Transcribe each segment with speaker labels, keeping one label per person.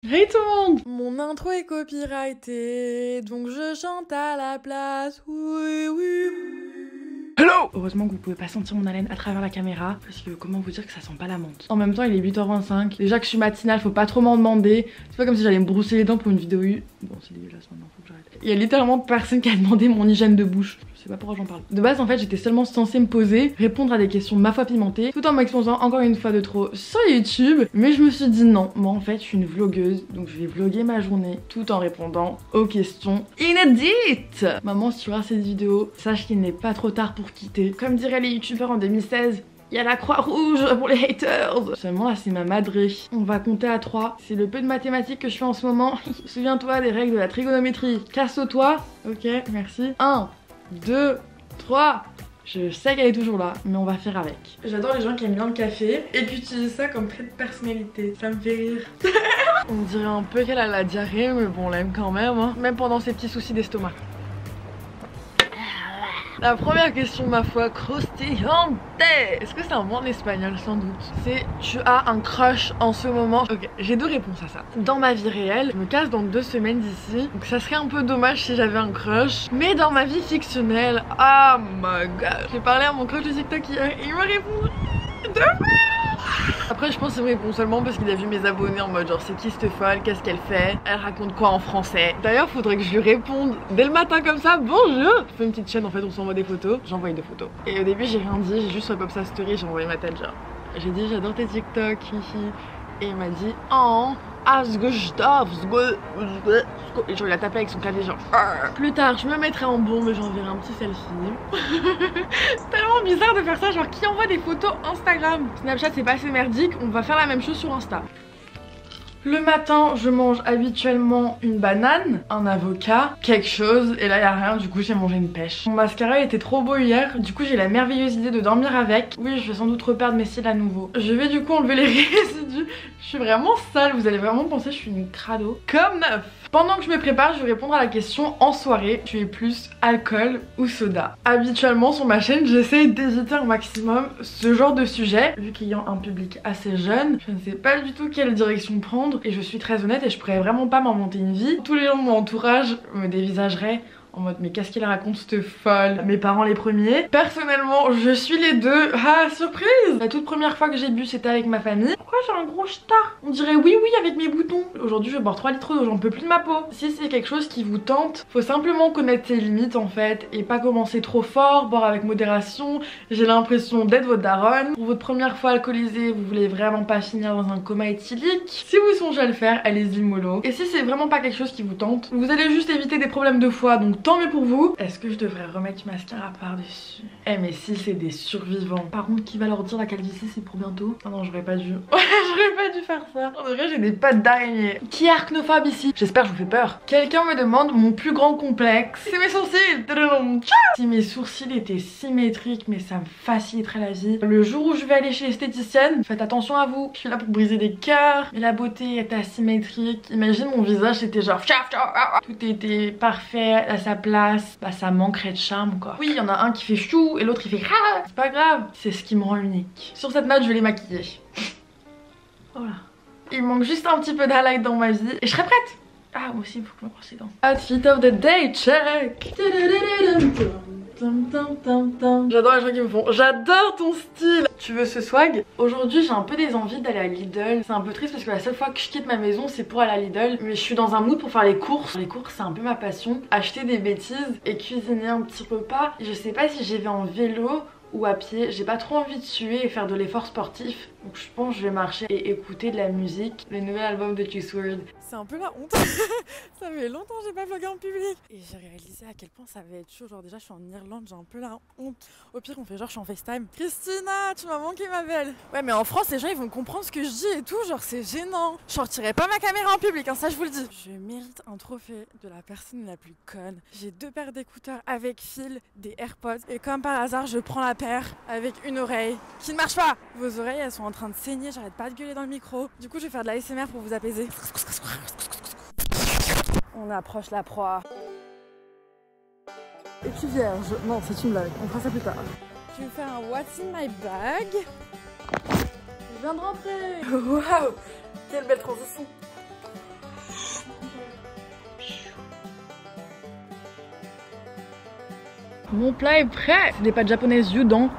Speaker 1: Hey tout le monde! Mon intro est copyrightée, donc je chante à la place. Oui, oui. Hello! Heureusement que vous pouvez pas sentir mon haleine à travers la caméra, parce que comment vous dire que ça sent pas la menthe. En même temps, il est 8h25. Déjà que je suis matinale, faut pas trop m'en demander. C'est pas comme si j'allais me brosser les dents pour une vidéo. Bon, c'est dégueulasse maintenant, faut que j'arrête. Il y a littéralement personne qui a demandé mon hygiène de bouche. Je sais pas pourquoi j'en parle. De base, en fait, j'étais seulement censée me poser, répondre à des questions ma foi pimentées, tout en m'exposant encore une fois de trop sur YouTube. Mais je me suis dit non, moi en fait, je suis une vlogueuse, donc je vais vlogger ma journée tout en répondant aux questions inédites. Maman, si tu vois cette vidéo, sache qu'il n'est pas trop tard pour quitter. Comme diraient les youtubeurs en 2016, il y a la croix rouge pour les haters. Seulement là c'est ma madré. On va compter à 3. C'est le peu de mathématiques que je fais en ce moment. Souviens-toi des règles de la trigonométrie. Casse-toi. Ok, merci. 1, 2, 3. Je sais qu'elle est toujours là, mais on va faire avec. J'adore les gens qui aiment bien le café et qui utilisent ça comme trait de personnalité. Ça me fait rire. On dirait un peu qu'elle a la diarrhée, mais bon, on l'aime quand même. Hein. Même pendant ses petits soucis d'estomac. La première question, ma foi, croustillante. Est-ce que c'est un mot en espagnol? Sans doute. C'est tu as un crush en ce moment. Ok, j'ai deux réponses à ça. Dans ma vie réelle, je me casse dans 2 semaines d'ici. Donc ça serait un peu dommage si j'avais un crush. Mais dans ma vie fictionnelle, oh my god. J'ai parlé à mon crush de TikTok hier et il m'a répondu demain. Après je pense qu'il me répond seulement parce qu'il a vu mes abonnés en mode genre c'est qui cette folle, qu'est-ce qu'elle fait, elle raconte quoi en français. D'ailleurs faudrait que je lui réponde dès le matin comme ça, bonjour. Je fais une petite chaîne en fait, on s'envoie des photos, j'envoie des photos. Et au début j'ai rien dit, j'ai juste swipe up sa story, j'ai envoyé ma tête genre. J'ai dit j'adore tes TikTok, hihi. Et il m'a dit oh et je vais la taper avec son clavier genre. Plus tard je me mettrai en bombe et j'enverrai un petit selfie. C'est tellement bizarre de faire ça, genre qui envoie des photos Instagram? Snapchat c'est pas assez merdique, on va faire la même chose sur Insta. Le matin, je mange habituellement une banane, un avocat, quelque chose, et là y a rien, du coup j'ai mangé une pêche. Mon mascara était trop beau hier, du coup j'ai la merveilleuse idée de dormir avec. Oui, je vais sans doute reperdre mes cils à nouveau. Je vais du coup enlever les résidus. Je suis vraiment sale, vous allez vraiment penser que je suis une crado. Comme neuf. Pendant que je me prépare, je vais répondre à la question en soirée, tu es plus alcool ou soda? Habituellement sur ma chaîne, j'essaie d'éviter un maximum ce genre de sujet. Vu qu'ayant un public assez jeune, je ne sais pas du tout quelle direction prendre. Et je suis très honnête et je pourrais vraiment pas m'inventer une vie. Tous les gens de mon entourage me dévisageraient en mode mais qu'est-ce qu'il raconte cette folle? Mes parents les premiers. Personnellement je suis les deux. Ah surprise! La toute première fois que j'ai bu c'était avec ma famille. Pourquoi j'ai un gros star? On dirait oui oui avec mes boutons. Aujourd'hui je vais boire 3 litres d'eau, j'en peux plus de ma peau. Si c'est quelque chose qui vous tente, faut simplement connaître ses limites en fait. Et pas commencer trop fort, boire avec modération. J'ai l'impression d'être votre daronne. Pour votre première fois alcoolisée, vous voulez vraiment pas finir dans un coma éthylique. Si vous songez à le faire, allez-y mollo. Et si c'est vraiment pas quelque chose qui vous tente, vous allez juste éviter des problèmes de foie, donc tant mieux pour vous. Est-ce que je devrais remettre du mascara par-dessus? Eh mais si c'est des survivants. Par contre qui va leur dire la calvitie c'est pour bientôt? Ah non j'aurais pas dû. J'aurais pas dû faire ça. En vrai j'ai des pattes d'araignée. Qui est arachnophobe ici? J'espère que je vous fais peur. Quelqu'un me demande mon plus grand complexe. C'est mes sourcils. Si mes sourcils étaient symétriques, mais ça me faciliterait la vie. Le jour où je vais aller chez l'esthéticienne, faites attention à vous. Je suis là pour briser des cœurs. Mais la beauté est asymétrique. Imagine mon visage c'était genre tout était parfait à sa place, bah ça manquerait de charme quoi. Oui, il y en a un qui fait chou et l'autre il fait ah, c'est pas grave, c'est ce qui me rend unique. Sur cette note, je vais les maquiller. Voilà. Il manque juste un petit peu d'highlight dans ma vie et je serai prête. Ah, moi aussi, il faut que je me brosse les dents. Outfit of the day, check. J'adore les gens qui me font j'adore ton style. Tu veux ce swag? Aujourd'hui j'ai un peu des envies d'aller à Lidl. C'est un peu triste parce que la seule fois que je quitte ma maison c'est pour aller à Lidl. Mais je suis dans un mood pour faire les courses. Les courses c'est un peu ma passion. Acheter des bêtises et cuisiner un petit repas. Je sais pas si j'y vais en vélo ou à pied, j'ai pas trop envie de suer et faire de l'effort sportif. Donc je pense que je vais marcher et écouter de la musique. Le nouvel album de Juice WRLD. C'est un peu la honte. Ça fait longtemps que j'ai pas vlogué en public. Et j'ai réalisé à quel point ça va être chaud. Genre déjà je suis en Irlande, j'ai un peu la honte. Au pire on fait genre je suis en FaceTime. Christina, tu m'as manqué ma belle. Ouais mais en France les gens ils vont comprendre ce que je dis et tout. Genre c'est gênant. Je sortirai pas ma caméra en public, hein, ça je vous le dis. Je mérite un trophée de la personne la plus conne. J'ai 2 paires d'écouteurs avec fil, des AirPods. Et comme par hasard je prends la paire avec une oreille qui ne marche pas. Vos oreilles elles sont en train de saigner, j'arrête pas de gueuler dans le micro. Du coup je vais faire de la ASMR pour vous apaiser. On approche la proie. Es-tu vierge? Non, c'est une blague, on fera ça plus tard. Je vais faire un What's in my bag. Je viens de rentrer. Waouh, quelle belle transition. Mon plat est prêt. C'est des pâtes japonaises udon.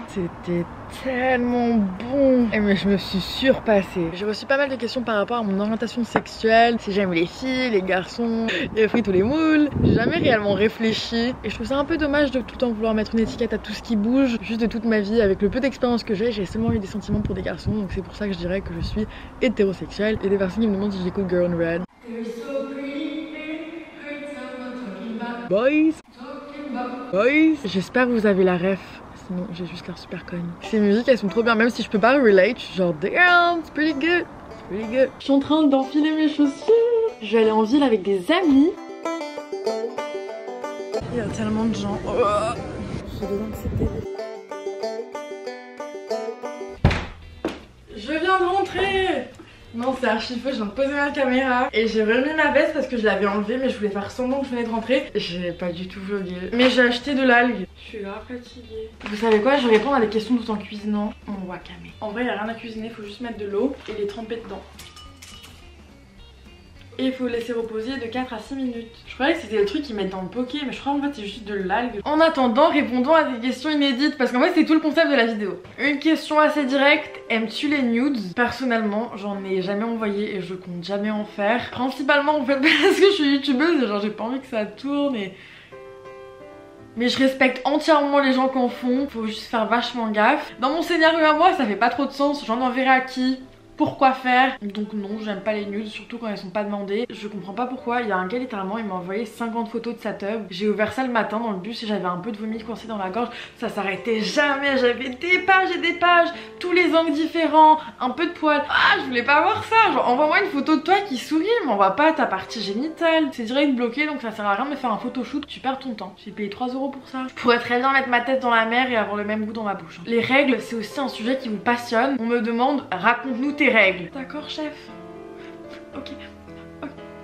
Speaker 1: C'était tellement bon. Et mais je me suis surpassée. J'ai reçu pas mal de questions par rapport à mon orientation sexuelle. Si j'aime les filles, les garçons, les frites ou les moules. J'ai jamais réellement réfléchi. Et je trouve ça un peu dommage de tout le temps vouloir mettre une étiquette à tout ce qui bouge. Juste de toute ma vie, avec le peu d'expérience que j'ai seulement eu des sentiments pour des garçons. Donc c'est pour ça que je dirais que je suis hétérosexuelle. Et des personnes qui me demandent si j'écoute Girl on Red. Boys, j'espère que vous avez la ref. Sinon j'ai juste l'air super conne. Ces musiques elles sont trop bien, même si je peux pas relate. Je suis genre damn, it's pretty good. Je suis en train d'enfiler mes chaussures. Je vais aller en ville avec des amis. Il y a tellement de gens. J'ai de l'anxiété. Je viens de rentrer. Non, c'est archi faux, je viens de poser ma caméra et j'ai remis ma veste parce que je l'avais enlevée, mais je voulais faire semblant que je venais de rentrer. J'ai pas du tout vlogué, mais j'ai acheté de l'algue. Je suis là fatiguée. Vous savez quoi, je vais répondre à des questions tout en cuisinant mon wakame. En vrai, il n'y a rien à cuisiner, il faut juste mettre de l'eau et les tremper dedans. Et il faut laisser reposer de 4 à 6 minutes. Je croyais que c'était le truc qu'ils mettent dans le poké, mais je crois en fait c'est juste de l'algue. En attendant, répondons à des questions inédites parce qu'en fait c'est tout le concept de la vidéo. Une question assez directe, aimes-tu les nudes? Personnellement, j'en ai jamais envoyé et je compte jamais en faire. Principalement en fait parce que je suis youtubeuse et genre j'ai pas envie que ça tourne et... Mais je respecte entièrement les gens qui en font, faut juste faire vachement gaffe. Dans mon scénario à moi, ça fait pas trop de sens, j'en enverrai à qui? Pourquoi faire? Donc non, j'aime pas les nudes, surtout quand elles sont pas demandées. Je comprends pas pourquoi. Il y a un gars littéralement, il m'a envoyé 50 photos de sa tub. J'ai ouvert ça le matin dans le bus et j'avais un peu de vomi coincé dans la gorge. Ça s'arrêtait jamais, j'avais des pages et des pages, tous les angles différents, un peu de poils. Ah, je voulais pas voir ça. Genre envoie-moi une photo de toi qui sourit, m'envoie pas ta partie génitale. C'est direct bloqué donc ça sert à rien de me faire un photoshoot, tu perds ton temps. J'ai payé 3 € pour ça. Je pourrais très bien mettre ma tête dans la mer et avoir le même goût dans ma bouche. Les règles, c'est aussi un sujet qui vous passionne. On me demande, raconte-nous tes règles. D'accord chef. Ok.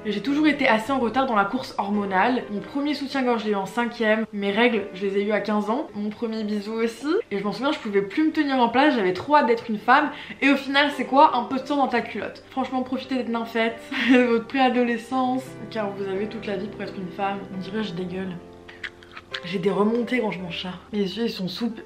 Speaker 1: J'ai toujours été assez en retard dans la course hormonale. Mon premier soutien-gorge je l'ai eu en 5ème. Mes règles je les ai eues à 15 ans. Mon premier bisou aussi. Et je m'en souviens, je pouvais plus me tenir en place. J'avais trop hâte d'être une femme. Et au final c'est quoi? Un peu de sang dans ta culotte. Franchement profitez d'être nymphette. Votre préadolescence. Car vous avez toute la vie pour être une femme. On dirait que je dégueule. J'ai des remontées quand je mange ça. Mes yeux ils sont super...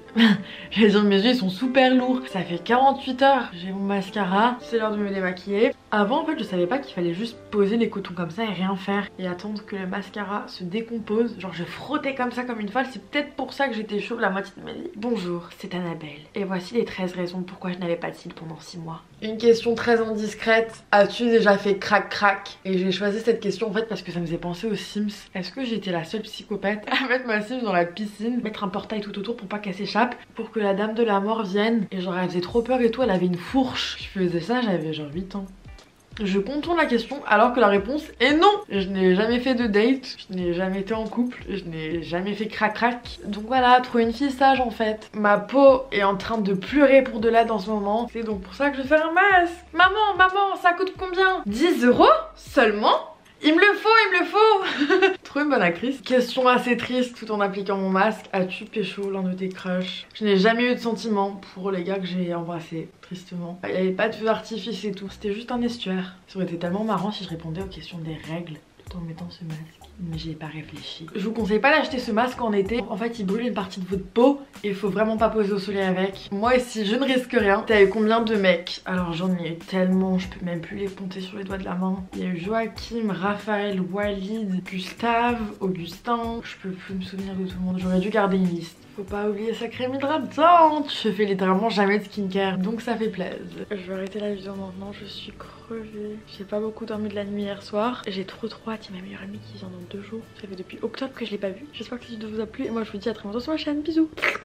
Speaker 1: J'allais dire mes yeux ils sont super lourds. Ça fait 48 heures. J'ai mon mascara. C'est l'heure de me démaquiller. Avant en fait je savais pas qu'il fallait juste poser les cotons comme ça et rien faire. Et attendre que le mascara se décompose. Genre je frottais comme ça comme une folle. C'est peut-être pour ça que j'étais chauve la moitié de ma vie. Bonjour, c'est Annabelle. Et voici les 13 raisons pourquoi je n'avais pas de cils pendant 6 mois. Une question très indiscrète. As-tu déjà fait crac crac? Et j'ai choisi cette question en fait parce que ça me faisait penser aux Sims. Est-ce que j'étais la seule psychopathe à mettre ma Sims dans la piscine, mettre un portail tout autour pour pas qu'elle s'échappe, pour que la dame de la mort vienne? Et genre elle faisait trop peur et tout, elle avait une fourche. Je faisais ça, j'avais genre 8 ans. Je contourne la question alors que la réponse est non. Je n'ai jamais fait de date, je n'ai jamais été en couple, je n'ai jamais fait crac crac. Donc voilà, trop une fille sage en fait. Ma peau est en train de pleurer pour de l'aide en ce moment. C'est donc pour ça que je vais faire un masque. Maman, ça coûte combien? 10 € seulement? Il me le faut Trop une bonne actrice. Question assez triste tout en appliquant mon masque. As-tu pécho l'un de tes crushs? Je n'ai jamais eu de sentiments pour les gars que j'ai embrassés, tristement. Il n'y avait pas de feu d'artifice et tout, c'était juste un estuaire. Ça aurait été tellement marrant si je répondais aux questions des règles tout en mettant ce masque. Mais j'y ai pas réfléchi. Je vous conseille pas d'acheter ce masque en été. En fait il brûle une partie de votre peau et il faut vraiment pas poser au soleil avec. Moi ici je ne risque rien. T'as eu combien de mecs? Alors j'en ai eu tellement, je peux même plus les compter sur les doigts de la main. Il y a eu Joachim, Raphaël, Walid, Gustave, Augustin. Je peux plus me souvenir de tout le monde. J'aurais dû garder une liste. Faut pas oublier sa crème hydratante. Je fais littéralement jamais de skincare, donc ça fait plaisir. Je vais arrêter la vidéo maintenant, je suis crevée. J'ai pas beaucoup dormi de la nuit hier soir. J'ai trop hâte, il y a ma meilleure amie qui vient dans 2 jours. Ça fait depuis octobre que je l'ai pas vue. J'espère que cette vidéo vous a plu et moi je vous dis à très bientôt sur ma chaîne. Bisous.